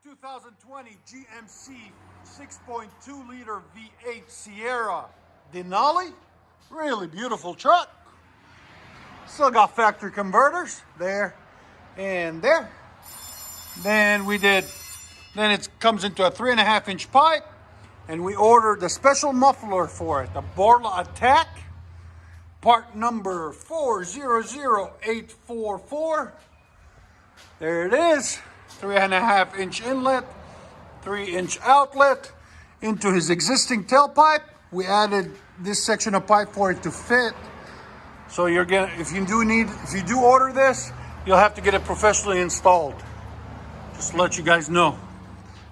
2020 GMC 6.2 liter V8 Sierra Denali. Really beautiful truck. Still got factory converters there and there. Then it comes into a 3.5-inch pipe, and we ordered the special muffler for it, the BORLA ATAK, part number 400844. There it is, 3.5-inch inlet, 3-inch outlet into his existing tailpipe. We added this section of pipe for it to fit. So if you do order this, you'll have to get it professionally installed. Just to let you guys know,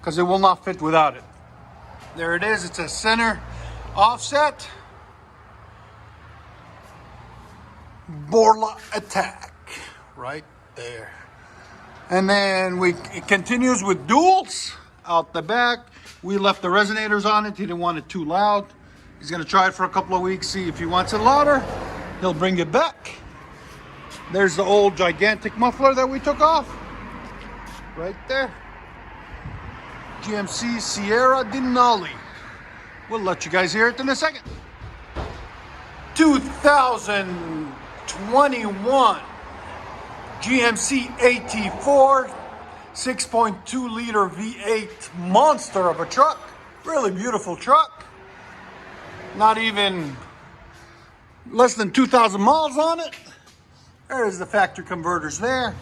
because it will not fit without it. There it is. It's a center offset BORLA ATAK right there. And then it continues with duals out the back. We left the resonators on it. He didn't want it too loud. He's gonna try it for a couple of weeks, see if he wants it louder. He'll bring it back. There's the old gigantic muffler that we took off. Right there. GMC Sierra Denali. We'll let you guys hear it in a second. 2021 GMC AT4 6.2 liter V8 monster of a truck. Really beautiful truck. Not even less than 2,000 miles on it. There's the factory converters there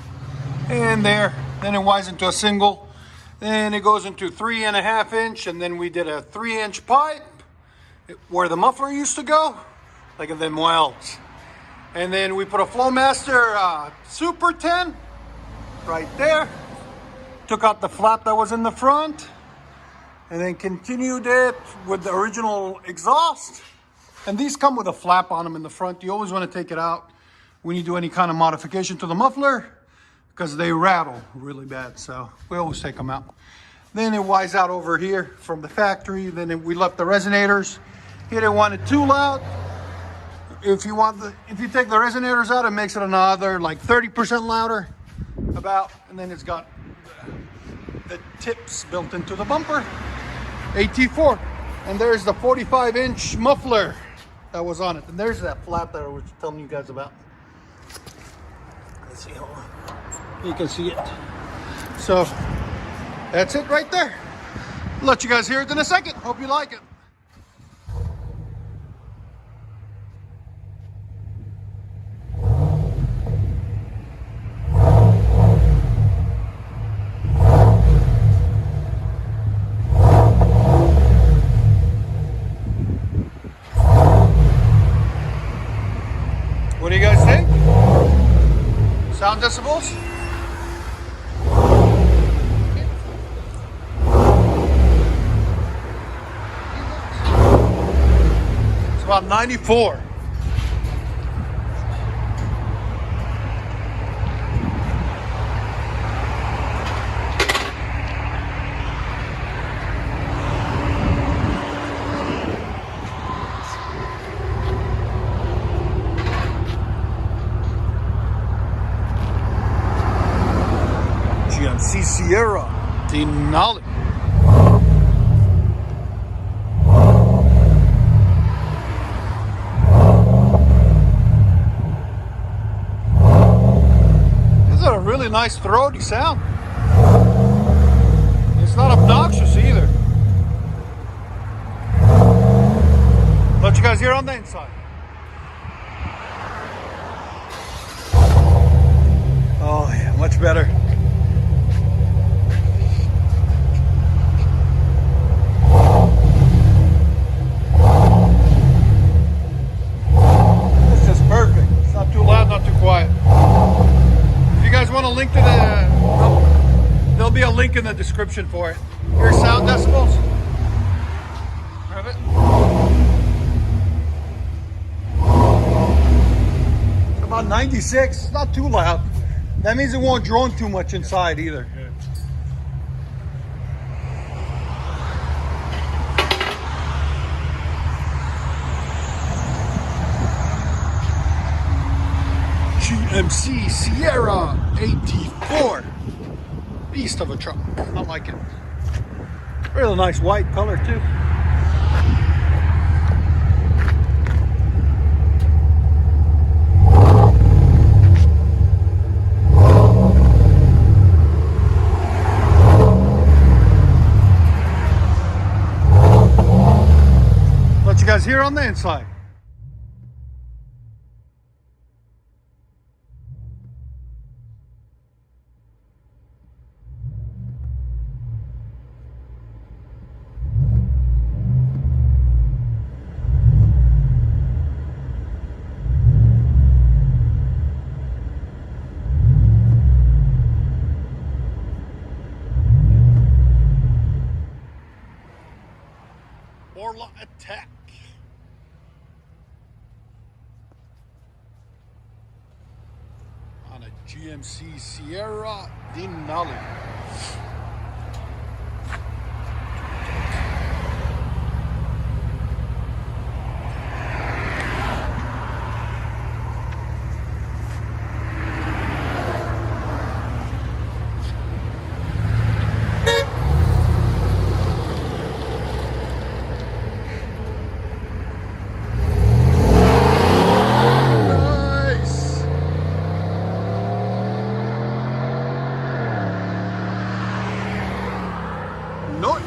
and there. Then it winds into a single. Then it goes into 3.5-inch, and then we did a 3-inch pipe where the muffler used to go. Look at them welds. And then we put a Flowmaster Super 10 right there. Took out the flap that was in the front, and then continued it with the original exhaust. And these come with a flap on them in the front. You always want to take it out when you do any kind of modification to the muffler, because they rattle really bad. So we always take them out. Then it winds out over here from the factory. Then we left the resonators. He didn't want it too loud. If you take the resonators out, it makes it another like 30% louder about. And then it's got the tips built into the bumper. AT4. And there's the 45-inch muffler that was on it. And there's that flap that I was telling you guys about. Let's see, hold on. You can see it. So that's it right there. I'll let you guys hear it in a second. Hope you like it. What do you guys think? Sound decibels? It's about 94. GMC Sierra Denali. This is a really nice throaty sound. It's not obnoxious either. Let you guys hear on the inside. Oh yeah, much better. Link to there'll be a link in the description for it. Here's sound decibels. Have it. It's about 96. It's not too loud. That means it won't drone too much inside either. GMC Sierra AT4. beast of a truck. I like it. Really nice white color too. Let you guys hear on the inside. BORLA ATAK. On a GMC Sierra DENALI. Noise.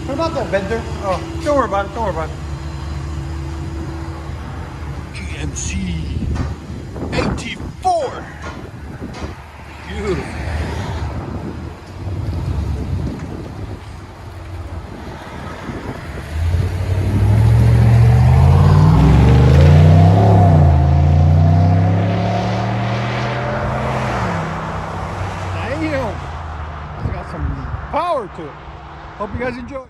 What about that bender? Oh, don't worry about it. Don't worry about it. GMC AT4. Beautiful. Damn. Got some power to it. Hope you guys enjoy.